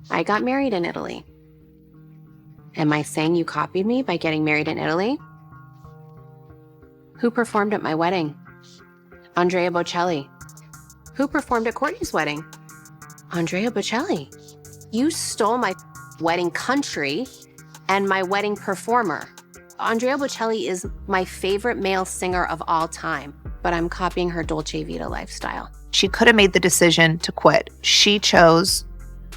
I got married in Italy. Am I saying you copied me by getting married in Italy? Who performed at my wedding? Andrea Bocelli. Who performed at Kourtney's wedding? Andrea Bocelli. You stole my wedding country and my wedding performer. Andrea Bocelli is my favorite male singer of all time, but I'm copying her Dolce Vita lifestyle. She could have made the decision to quit. She chose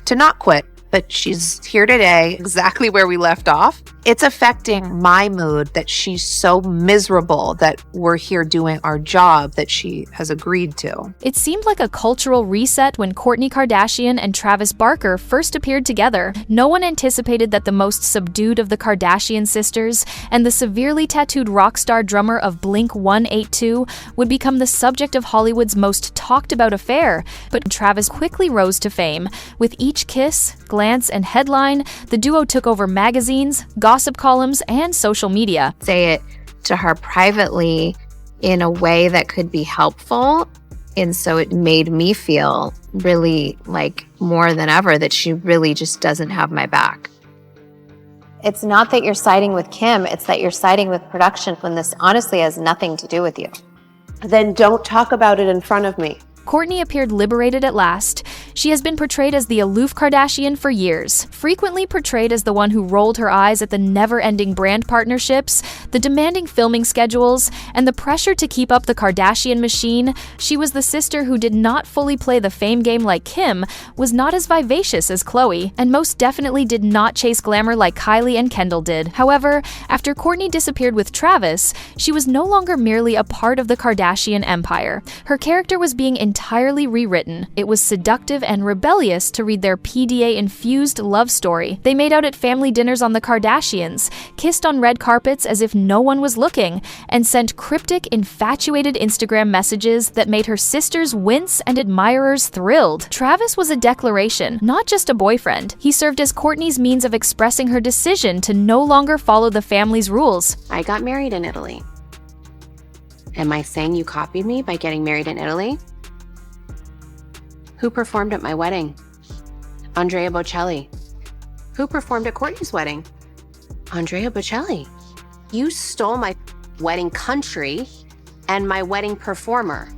to not quit, but she's here today, exactly where we left off. It's affecting my mood that she's so miserable that we're here doing our job that she has agreed to. It seemed like a cultural reset when Kourtney Kardashian and Travis Barker first appeared together. No one anticipated that the most subdued of the Kardashian sisters and the severely tattooed rock star drummer of Blink-182 would become the subject of Hollywood's most talked about affair. But Travis quickly rose to fame. With each kiss, glance, and headline, the duo took over magazines, gossip columns, and social media. Say it to her privately in a way that could be helpful. And so it made me feel really like more than ever that she really just doesn't have my back. It's not that you're siding with Kim, it's that you're siding with production when this honestly has nothing to do with you. Then don't talk about it in front of me. Kourtney appeared liberated at last. She has been portrayed as the aloof Kardashian for years, frequently portrayed as the one who rolled her eyes at the never-ending brand partnerships, the demanding filming schedules, and the pressure to keep up the Kardashian machine. She was the sister who did not fully play the fame game like Kim, was not as vivacious as Khloe, and most definitely did not chase glamour like Kylie and Kendall did. However, after Kourtney disappeared with Travis, she was no longer merely a part of the Kardashian empire. Her character was being entirely rewritten. It was seductive and rebellious to read their PDA-infused love story. They made out at family dinners on the Kardashians, kissed on red carpets as if no one was looking, and sent cryptic, infatuated Instagram messages that made her sisters wince and admirers thrilled. Travis was a declaration, not just a boyfriend. He served as Kourtney's means of expressing her decision to no longer follow the family's rules. I got married in Italy. Am I saying you copied me by getting married in Italy? Who performed at my wedding? Andrea Bocelli. Who performed at Kourtney's wedding? Andrea Bocelli. You stole my wedding country and my wedding performer.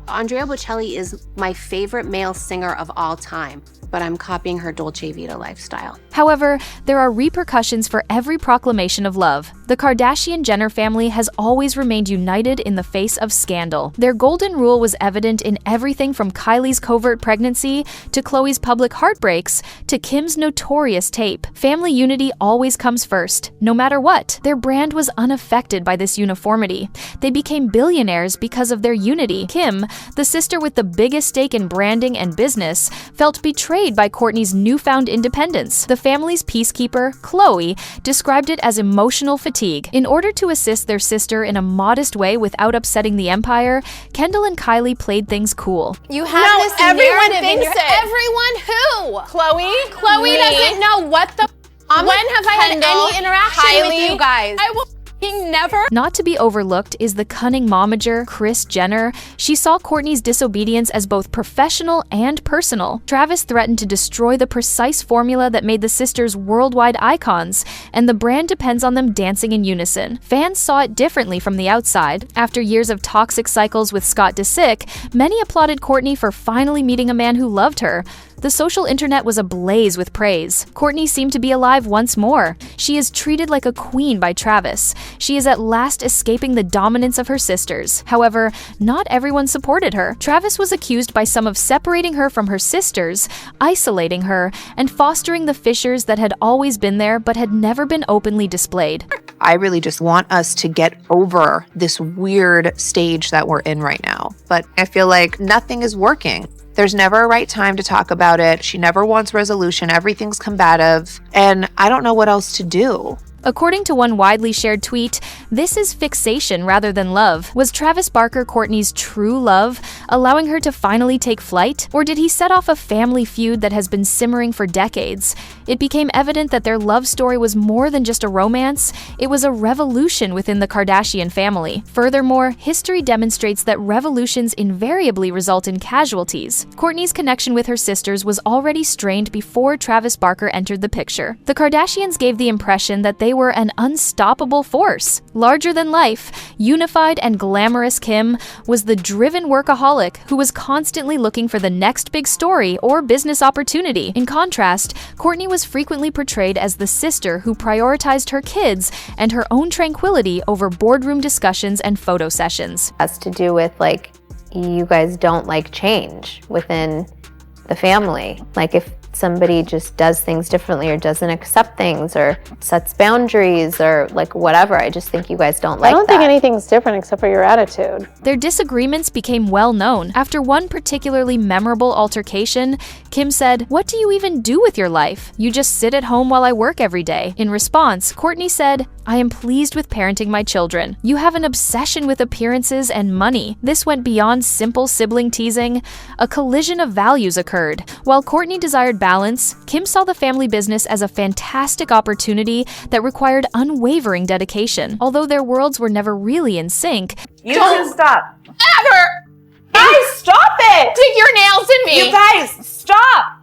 Andrea Bocelli is my favorite male singer of all time, but I'm copying her Dolce Vita lifestyle. However, there are repercussions for every proclamation of love. The Kardashian-Jenner family has always remained united in the face of scandal. Their golden rule was evident in everything from Kylie's covert pregnancy to Khloe's public heartbreaks to Kim's notorious tape. Family unity always comes first, no matter what. Their brand was unaffected by this uniformity. They became billionaires because of their unity. Kim, the sister with the biggest stake in branding and business, felt betrayed by Kourtney's newfound independence. The family's peacekeeper, Khloe, described it as emotional fatigue. In order to assist their sister in a modest way without upsetting the empire, Kendall and Kylie played things cool. You have this everyone narrative thinks in your, it. Everyone who? Chloe Me. doesn't know what the. When have I had Kendall, any interaction Kylie, with you guys. I will never. Not to be overlooked is the cunning momager, Kris Jenner. She saw Kourtney's disobedience as both professional and personal. Travis threatened to destroy the precise formula that made the sisters worldwide icons, and the brand depends on them dancing in unison. Fans saw it differently from the outside. After years of toxic cycles with Scott Disick, many applauded Kourtney for finally meeting a man who loved her. The social internet was ablaze with praise. Kourtney seemed to be alive once more. She is treated like a queen by Travis. She is at last escaping the dominance of her sisters. However, not everyone supported her. Travis was accused by some of separating her from her sisters, isolating her, and fostering the fissures that had always been there but had never been openly displayed. I really just want us to get over this weird stage that we're in right now. But I feel like nothing is working. There's never a right time to talk about it. She never wants resolution. Everything's combative. And I don't know what else to do. According to one widely shared tweet, "This is fixation rather than love. Was Travis Barker Kourtney's true love, allowing her to finally take flight? Or did he set off a family feud that has been simmering for decades?" It became evident that their love story was more than just a romance, it was a revolution within the Kardashian family. Furthermore, history demonstrates that revolutions invariably result in casualties. Kourtney's connection with her sisters was already strained before Travis Barker entered the picture. The Kardashians gave the impression that they were an unstoppable force. Larger than life, unified and glamorous Kim was the driven workaholic who was constantly looking for the next big story or business opportunity. In contrast, Kourtney was frequently portrayed as the sister who prioritized her kids and her own tranquility over boardroom discussions and photo sessions. Has to do with like, you guys don't like change within the family. Like if somebody just does things differently or doesn't accept things or sets boundaries or like whatever, I just think you guys don't like that. I don't think anything's different except for your attitude. Their disagreements became well known. After one particularly memorable altercation, Kim said, "What do you even do with your life? You just sit at home while I work every day." In response, Kourtney said, "I am pleased with parenting my children. You have an obsession with appearances and money." This went beyond simple sibling teasing. A collision of values occurred. While Kourtney desired balance, Kim saw the family business as a fantastic opportunity that required unwavering dedication. Although their worlds were never really in sync, You should stop. Ever Guys, stop it! dig your nails in me. You guys, stop!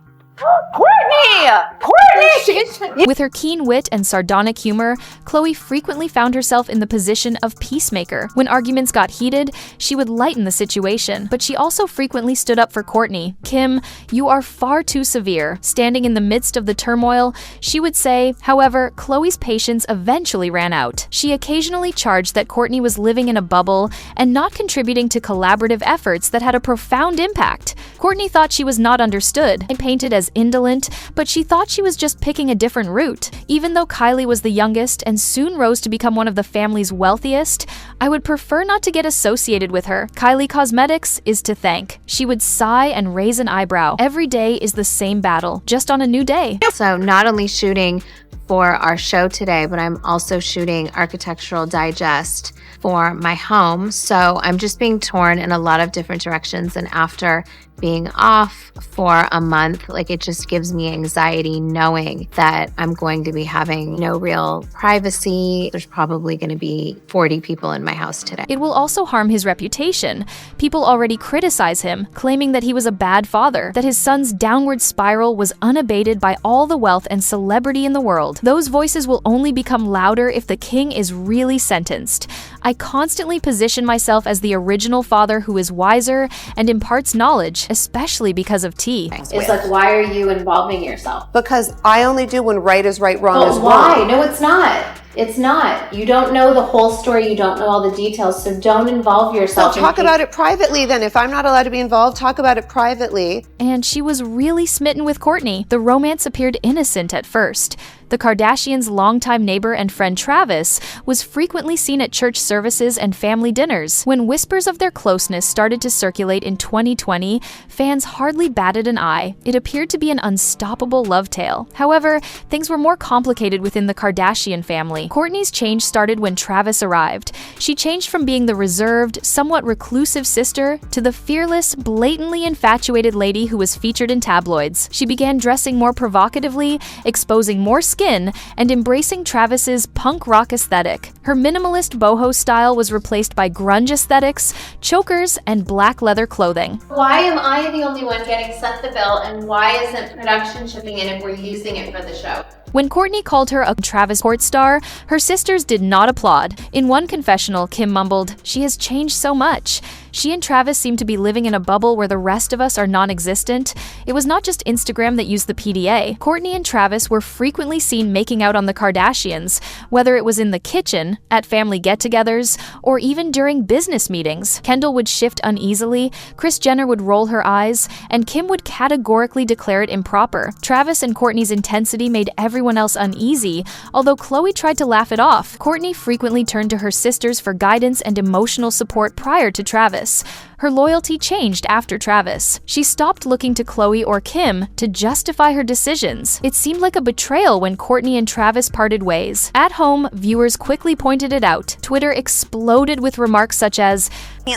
Kourtney! Kourtney! with her keen wit and sardonic humor, Khloe frequently found herself in the position of peacemaker. When arguments got heated, she would lighten the situation, but she also frequently stood up for Kourtney. "Kim, you are far too severe." Standing in the midst of the turmoil, she would say. However, Khloe's patience eventually ran out. She occasionally charged that Kourtney was living in a bubble and not contributing to collaborative efforts that had a profound impact. Kourtney thought she was not understood and painted as indolent, but she thought she was just picking a different route. Even though Kylie was the youngest and soon rose to become one of the family's wealthiest, "I would prefer not to get associated with her. Kylie Cosmetics is to thank." She would sigh and raise an eyebrow. Every day is the same battle, just on a new day. So not only shooting for our show today, but I'm also shooting Architectural Digest for my home. So I'm just being torn in a lot of different directions. And after being off for a month, like it just gives me anxiety knowing that I'm going to be having no real privacy. There's probably going to be 40 people in my house today. It will also harm his reputation. People already criticize him, claiming that he was a bad father, that his son's downward spiral was unabated by all the wealth and celebrity in the world. Those voices will only become louder if the king is really sentenced. I constantly position myself as the original father who is wiser and imparts knowledge, especially because of T. It's like, why are you involving yourself? Because I only do when right is right, wrong is But wrong. why? No, it's not. It's not. You don't know the whole story. You don't know all the details. So don't involve So yourself. talk about it privately then. If I'm not allowed to be involved, talk about it privately. And she was really smitten with Kourtney. The romance appeared innocent at first. The Kardashians' longtime neighbor and friend Travis was frequently seen at church services and family dinners. When whispers of their closeness started to circulate in 2020, fans hardly batted an eye. It appeared to be an unstoppable love tale. However, things were more complicated within the Kardashian family. Kourtney's change started when Travis arrived. She changed from being the reserved, somewhat reclusive sister to the fearless, blatantly infatuated lady who was featured in tabloids. She began dressing more provocatively, exposing more skin, and embracing Travis's punk rock aesthetic. Her minimalist boho style was replaced by grunge aesthetics, chokers, and black leather clothing. Why am I the only one getting sent the bill, and why isn't production chipping in if we're using it for the show? When Kourtney called her a Travis court star, her sisters did not applaud. In one confessional, Kim mumbled, "She has changed so much." She and Travis seem to be living in a bubble where the rest of us are non-existent. It was not just Instagram that used the PDA. Kourtney and Travis were frequently seen making out on the Kardashians, whether it was in the kitchen, at family get-togethers, or even during business meetings. Kendall would shift uneasily, Kris Jenner would roll her eyes, and Kim would categorically declare it improper. Travis and Kourtney's intensity made everyone else uneasy, although Khloe tried to laugh it off. Kourtney frequently turned to her sisters for guidance and emotional support prior to Travis. Travis. Her loyalty changed after Travis. She stopped looking to Khloe or Kim to justify her decisions. It seemed like a betrayal when Kourtney and Travis parted ways. At home, viewers quickly pointed it out. Twitter exploded with remarks such as,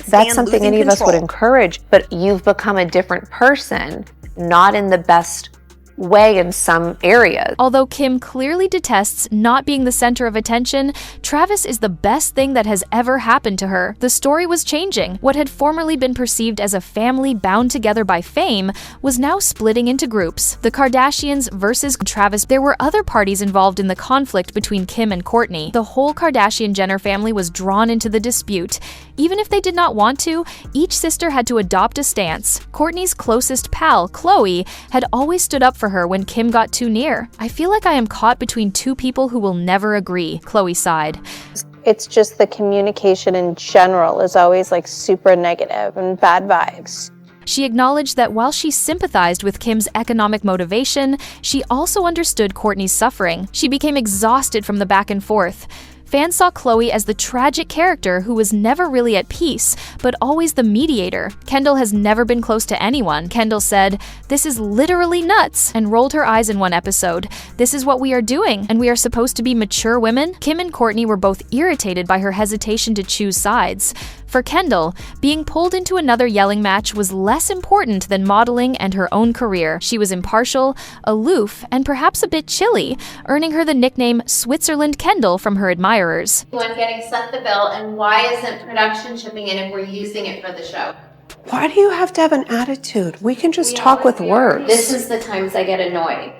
That's something any of us would encourage, but you've become a different person, not in the best way in some areas. Although Kim clearly detests not being the center of attention, Travis is the best thing that has ever happened to her. The story was changing. What had formerly been perceived as a family bound together by fame was now splitting into groups. The Kardashians versus Travis. There were other parties involved in the conflict between Kim and Kourtney. The whole Kardashian-Jenner family was drawn into the dispute. Even if they did not want to, each sister had to adopt a stance. Kourtney's closest pal, Khloe, had always stood up for her when Kim got too near. I feel like I am caught between two people who will never agree, Khloe sighed. It's just the communication in general is always like super negative and bad vibes. She acknowledged that while she sympathized with Kim's economic motivation, she also understood Kourtney's suffering. She became exhausted from the back and forth. Fans saw Khloe as the tragic character who was never really at peace, but always the mediator. Kendall has never been close to anyone. Kendall said, "This is literally nuts," and rolled her eyes in one episode. "This is what we are doing, and we are supposed to be mature women?" Kim and Kourtney were both irritated by her hesitation to choose sides. For Kendall, being pulled into another yelling match was less important than modeling and her own career. She was impartial, aloof, and perhaps a bit chilly, earning her the nickname Switzerland Kendall from her admirers. One getting sent the bill, and why isn't production chipping in if we're using it for the show? Why do you have to have an attitude? We can just talk with words. This is the times I get annoyed.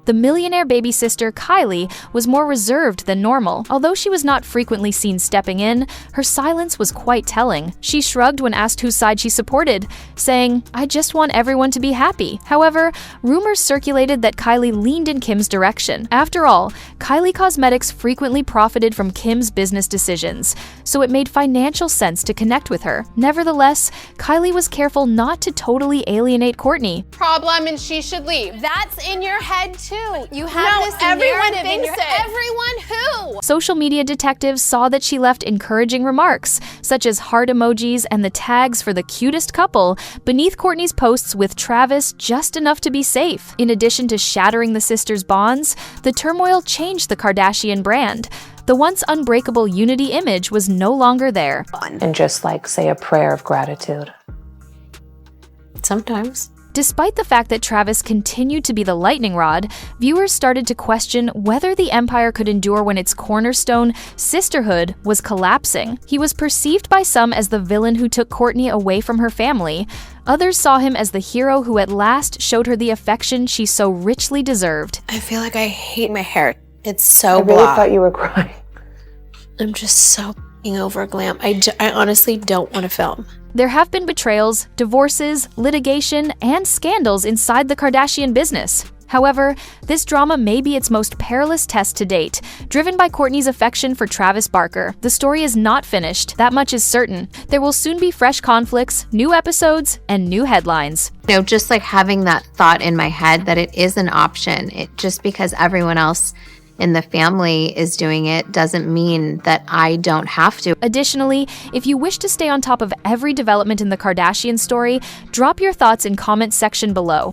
The millionaire baby sister, Kylie, was more reserved than normal. Although she was not frequently seen stepping in, her silence was quite telling. She shrugged when asked whose side she supported, saying, "I just want everyone to be happy." However, rumors circulated that Kylie leaned in Kim's direction. After all, Kylie Cosmetics frequently profited from Kim's business decisions, so it made financial sense to connect with her. Nevertheless, Kylie was careful not to totally alienate Kourtney. Problem and she should leave. That's in your head too. You have No, this everyone narrative in thinks your it. Everyone who? Social media detectives saw that she left encouraging remarks, such as heart emojis and the tags for the cutest couple, beneath Kourtney's posts with Travis just enough to be safe. In addition to shattering the sisters' bonds, the turmoil changed the Kardashian brand. The once unbreakable unity image was no longer there. And just like say a prayer of gratitude. Sometimes. Despite the fact that Travis continued to be the lightning rod, viewers started to question whether the empire could endure when its cornerstone, sisterhood, was collapsing. He was perceived by some as the villain who took Kourtney away from her family. Others saw him as the hero who at last showed her the affection she so richly deserved. I feel like I hate my hair. It's so I really blah. thought you were crying. I'm just so f***ing over glam. I honestly don't want to film. There have been betrayals, divorces, litigation, and scandals inside the Kardashian business. However, this drama may be its most perilous test to date, driven by Kourtney's affection for Travis Barker. The story is not finished, that much is certain. There will soon be fresh conflicts, new episodes, and new headlines. Just like having that thought in my head that it is an option. It just because everyone else in the family is doing it doesn't mean that I don't have to. Additionally, if you wish to stay on top of every development in the Kardashian story, drop your thoughts in comments section below.